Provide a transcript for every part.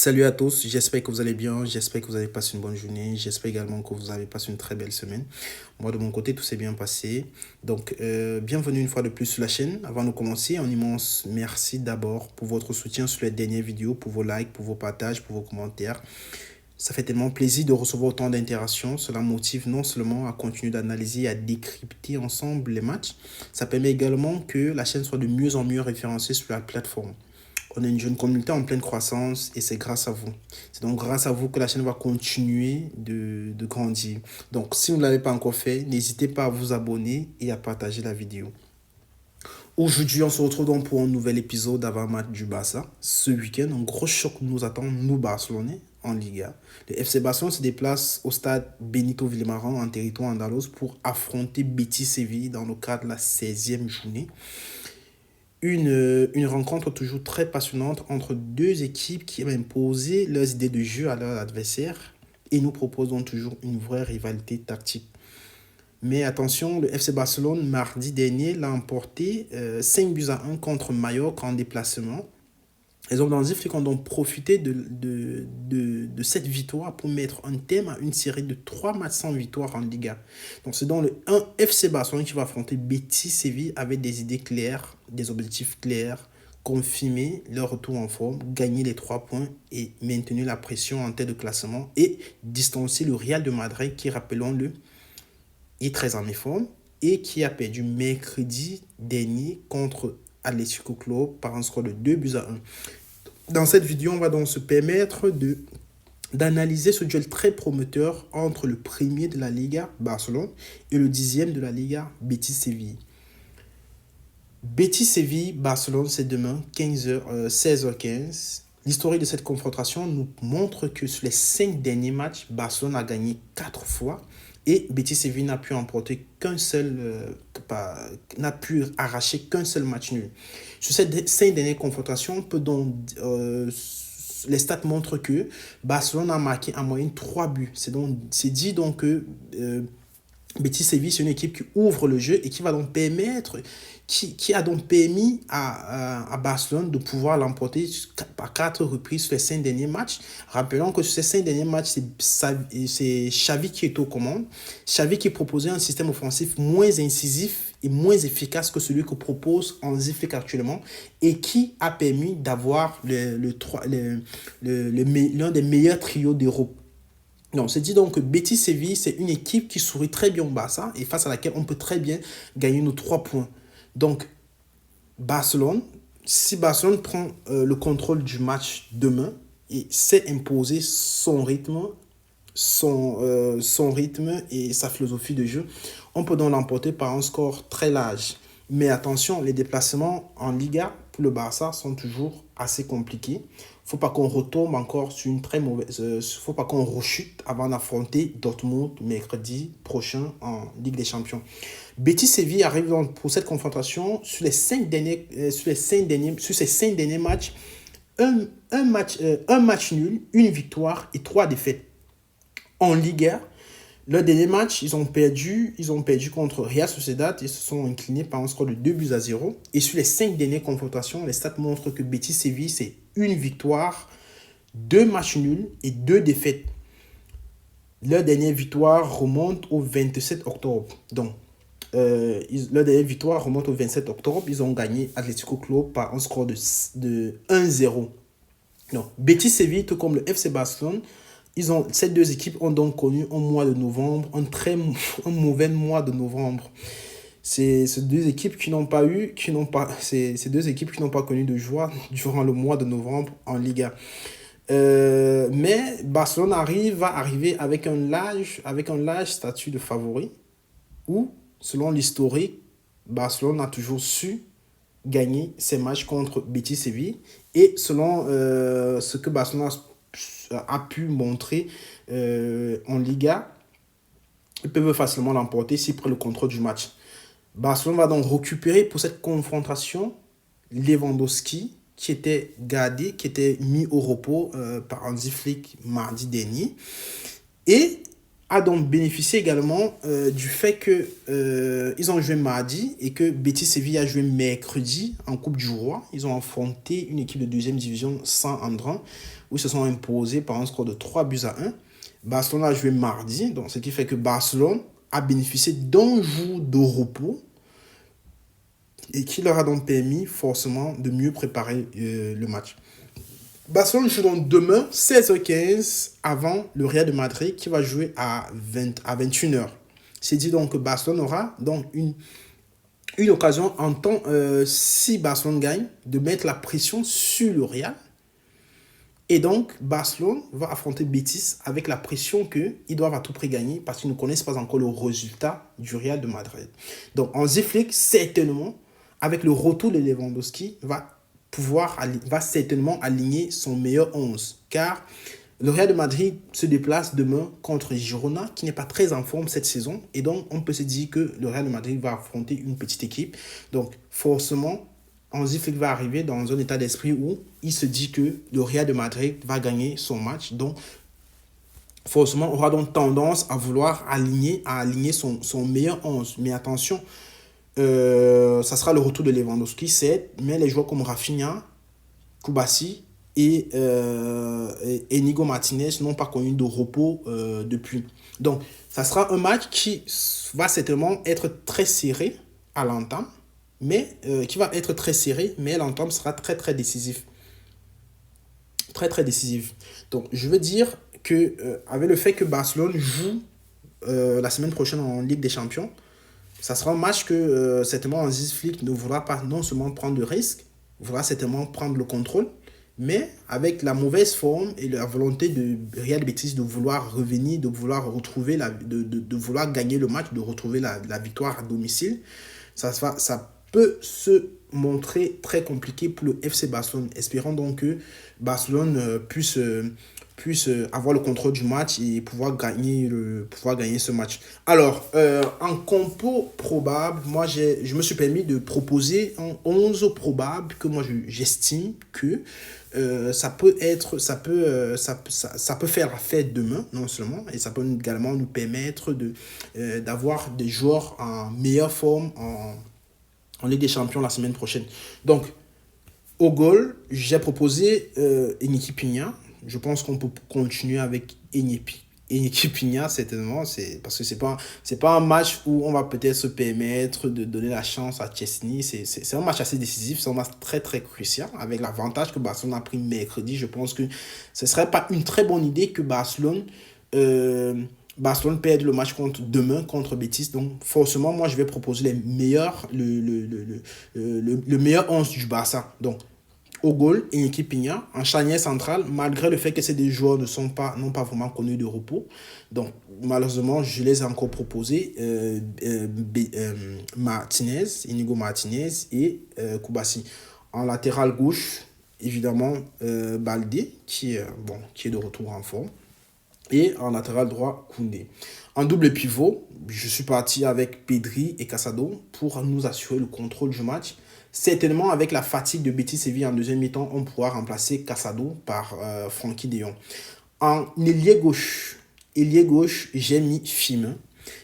Salut à tous, j'espère que vous allez bien, j'espère que vous avez passé une bonne journée, j'espère également que vous avez passé une très belle semaine. Moi de mon côté, tout s'est bien passé. Bienvenue une fois de plus sur la chaîne. Avant de commencer, un immense merci d'abord pour votre soutien sur les dernières vidéos, pour vos likes, pour vos partages, pour vos commentaires. Ça fait tellement plaisir de recevoir autant d'interactions. Cela motive non seulement à continuer d'analyser et à décrypter ensemble les matchs, ça permet également que la chaîne soit de mieux en mieux référencée sur la plateforme. On est une jeune communauté en pleine croissance et c'est grâce à vous. C'est donc grâce à vous que la chaîne va continuer de grandir. Donc, si vous ne l'avez pas encore fait, n'hésitez pas à vous abonner et à partager la vidéo. Aujourd'hui, on se retrouve donc pour un nouvel épisode avant-match du Barça. Ce week-end, un gros choc nous attend, nous Barcelonais, en Liga. Le FC Barcelone se déplace au stade Benito Villamarín en territoire andalous pour affronter Betis Séville dans le cadre de la 16e journée. Une rencontre toujours très passionnante entre deux équipes qui aiment imposer leurs idées de jeu à leur adversaire et nous proposent donc toujours une vraie rivalité tactique. Mais attention, le FC Barcelone, mardi dernier, l'a emporté 5-1 contre Mallorca en déplacement. Les hommes d'Anzif ont donc profité de cette victoire pour mettre un thème à une série de 3 matchs sans victoire en Liga. Donc c'est donc le 1 FC Barcelone qui va affronter Betis Séville avec des idées claires, des objectifs clairs, confirmer leur retour en forme, gagner les 3 points et maintenir la pression en tête de classement et distancer le Real de Madrid qui, rappelons-le, est très en méforme et qui a perdu mercredi dernier contre Athletic Club par un score de 2-1. Dans cette vidéo, on va donc se permettre d'analyser ce duel très prometteur entre le premier de la Liga, Barcelone, et le 10e de la Liga, Betis Séville. Betis Séville, Barcelone, c'est demain, 16h15. L'historique de cette confrontation nous montre que sur les 5 derniers matchs, Barcelone a gagné 4 fois et Betis Séville n'a pu emporter n'a pu arracher qu'un seul match nul. Sur ces 5 dernières confrontations, on peut donc les stats montrent que Barcelone a marqué en moyenne 3 buts. C'est dit donc que Betis Séville, c'est une équipe qui ouvre le jeu et qui va donc permettre, qui a donc permis à Barcelone de pouvoir l'emporter par 4 reprises sur les 5 derniers matchs. Rappelons que sur ces 5 derniers matchs, c'est Xavi qui est aux commandes. Xavi qui proposait un système offensif moins incisif et moins efficace que celui que propose Hansi Flick actuellement et qui a permis d'avoir l'un des meilleurs trios d'Europe. Non, c'est dit donc que Betis Séville, c'est une équipe qui sourit très bien au Barça et face à laquelle on peut très bien gagner nos 3 points. Donc, Barcelone, si Barcelone prend le contrôle du match demain et sait imposer son rythme, son rythme et sa philosophie de jeu, on peut donc l'emporter par un score très large. Mais attention, les déplacements en Liga pour le Barça sont toujours assez compliqués. Faut pas qu'on retombe encore sur une très mauvaise... faut pas qu'on rechute avant d'affronter Dortmund mercredi prochain en Ligue des Champions. Betis Séville arrive donc pour cette confrontation sur ces 5 derniers matchs, un match nul, une victoire et 3 défaites. En Liga, leur dernier match, ils ont perdu contre Real Sociedad et se sont inclinés par un score de 2-0. Et sur les 5 dernières confrontations, les stats montrent que Betis Séville, c'est une victoire, 2 matchs nuls et 2 défaites. Leur dernière victoire remonte au 27 octobre. Donc, leur dernière victoire remonte au 27 octobre. Ils ont gagné Athletic Club par un score de 1-0. Donc, Betis Séville, tout comme le FC Barcelone, ces deux équipes ont donc connu un mois de novembre, un mauvais mois de novembre. C'est ces deux équipes qui n'ont pas connu de joie durant le mois de novembre en Liga. Mais Barcelone va arriver avec un large statut de favori où, selon l'historique, Barcelone a toujours su gagner ses matchs contre Betis Séville et selon ce que Barcelone a pu montrer en Liga, ils peuvent facilement l'emporter s'ils prennent le contrôle du match. Barcelone va donc récupérer pour cette confrontation Lewandowski qui était gardé, qui était mis au repos par Hansi Flick mardi dernier. Et a donc bénéficié également du fait que ils ont joué mardi et que Betis Séville a joué mercredi en Coupe du Roi. Ils ont affronté une équipe de deuxième division sans Andran, où ils se sont imposés par un score de 3-1. Barcelone a joué mardi, donc ce qui fait que Barcelone a bénéficié d'un jour de repos et qui leur a donc permis forcément de mieux préparer le match. Barcelone joue donc demain, 16h15, avant le Real de Madrid qui va jouer à 21h. C'est dit donc que Barcelone aura donc une occasion en temps, si Barcelone gagne, de mettre la pression sur le Real. Et donc, Barcelone va affronter Betis avec la pression qu'ils doivent à tout prix gagner parce qu'ils ne connaissent pas encore le résultat du Real de Madrid. Donc, Hansi Flick, certainement, avec le retour de Lewandowski, va certainement aligner son meilleur 11. Car le Real de Madrid se déplace demain contre Girona, qui n'est pas très en forme cette saison. Et donc, on peut se dire que le Real de Madrid va affronter une petite équipe. Donc, forcément, Hansi Flick va arriver dans un état d'esprit où il se dit que le Real de Madrid va gagner son match. Donc, forcément, on aura donc tendance à vouloir aligner son meilleur 11. Mais attention, ça sera le retour de Lewandowski, certes, mais les joueurs comme Rafinha, Kubasi et Inigo Martinez n'ont pas connu de repos depuis. Donc, ça sera un match qui va certainement être très serré à l'entame, mais qui va être très serré, mais l'entame sera très très décisif. Très très décisif. Donc, je veux dire que avec le fait que Barcelone joue la semaine prochaine en Ligue des Champions, ça sera un match que certainement Hansi Flick ne voudra pas non seulement prendre de risques, voudra certainement prendre le contrôle, mais avec la mauvaise forme et la volonté de Real Betis de vouloir revenir, de vouloir retrouver de vouloir gagner le match, de retrouver la victoire à domicile, ça peut se montrer très compliqué pour le FC Barcelone. Espérons donc que Barcelone puisse avoir le contrôle du match et pouvoir gagner ce match. Alors, en compo probable, moi, je me suis permis de proposer un 11 probable que moi, j'estime que ça peut faire la fête demain, non seulement, et ça peut également nous permettre d'avoir des joueurs en meilleure forme en Ligue des Champions la semaine prochaine. Donc, au goal, j'ai proposé Eniki Pina. Je pense qu'on peut continuer avec Eniki Pina, certainement. Parce que c'est pas un match où on va peut-être se permettre de donner la chance à Chesney. C'est un match assez décisif, c'est un match très très crucial. Avec l'avantage que Barcelone a pris mercredi, je pense que ce ne serait pas une très bonne idée que Barcelone perd le match demain contre Betis. Donc forcément, moi je vais proposer le meilleur 11 du Barça. Donc au goal, Eniki Pina, en charnière centrale, malgré le fait que ces deux joueurs n'ont pas vraiment connu de repos. Donc, malheureusement, je les ai encore proposés, Inigo Martinez et Kubasi. En latéral gauche, évidemment, Baldé, qui est de retour en forme. Et en latéral droit, Koundé. En double pivot, je suis parti avec Pedri et Casado pour nous assurer le contrôle du match. Certainement, avec la fatigue de Betis Séville en deuxième mi-temps, on pourra remplacer Casado par Frenkie de Jong. En ailier gauche, j'ai mis Fimin.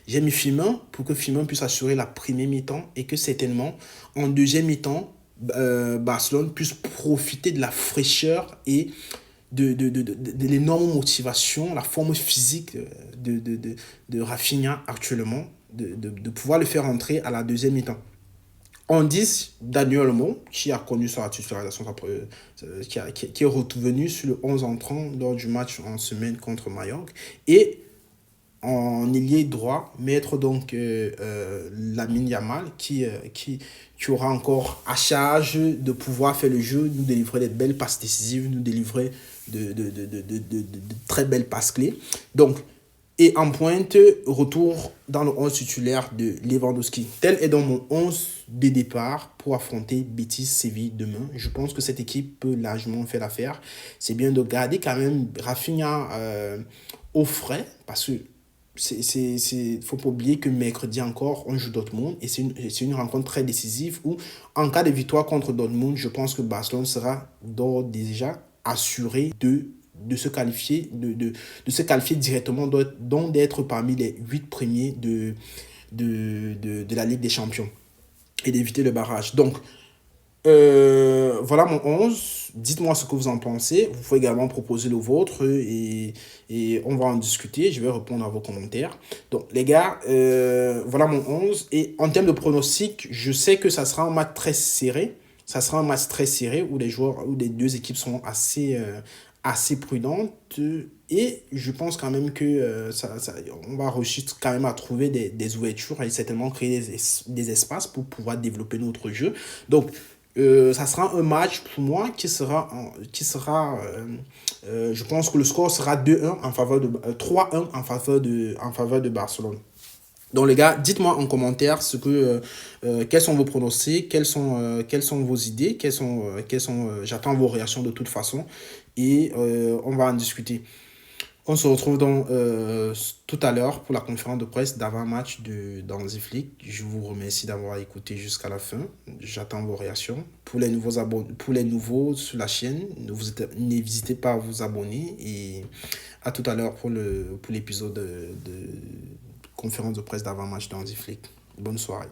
J'ai mis Fimin pour que Fimin puisse assurer la première mi-temps et que certainement, en deuxième mi-temps, Barcelone puisse profiter de la fraîcheur et de l'énorme motivation, la forme physique de Rafinha actuellement, de pouvoir le faire entrer à la deuxième mi-temps. En 10, Daniel Olmo, qui a connu sa titularisation, qui est revenu sur le 11 entrant lors du match en semaine contre Mallorca. Et en ailier droit, mettre donc Lamine Yamal, qui aura encore à charge de pouvoir faire le jeu, nous délivrer des belles passes décisives, nous délivrer de très belles passes clés. Donc, et en pointe, retour dans le 11 titulaire de Lewandowski. Tel est dans mon 11 de départ pour affronter Betis Séville demain. Je pense que cette équipe peut largement faire l'affaire. C'est bien de garder quand même Rafinha au frais, parce que faut pas oublier que mercredi encore, on joue Dortmund et c'est une rencontre très décisive où, en cas de victoire contre Dortmund, je pense que Barcelone sera déjà assuré de se qualifier, de se qualifier directement, donc d'être parmi les 8 premiers de la Ligue des Champions et d'éviter le barrage. Donc, voilà mon 11. Dites-moi ce que vous en pensez. Vous pouvez également proposer le vôtre et on va en discuter. Je vais répondre à vos commentaires. Donc, les gars, voilà mon 11. Et en termes de pronostic, je sais que ça sera un match très serré. Ça sera un match très serré où les deux équipes sont assez prudentes. Et je pense quand même que on va réussir quand même à trouver des ouvertures et certainement créer des espaces pour pouvoir développer notre jeu. Donc, ça sera un match pour moi je pense que le score sera 2-1 en faveur de 3-1 en faveur de Barcelone. Donc les gars, dites-moi en commentaire quels sont vos pronostics, quelles sont vos idées, j'attends vos réactions de toute façon et on va en discuter. On se retrouve donc tout à l'heure pour la conférence de presse d'avant-match d'Hansi Flick. Je vous remercie d'avoir écouté jusqu'à la fin. J'attends vos réactions. Pour les nouveaux sur la chaîne, n'hésitez pas à vous abonner. Et à tout à l'heure pour l'épisode de conférence de presse d'avant-match d'Hansi Flick. Bonne soirée.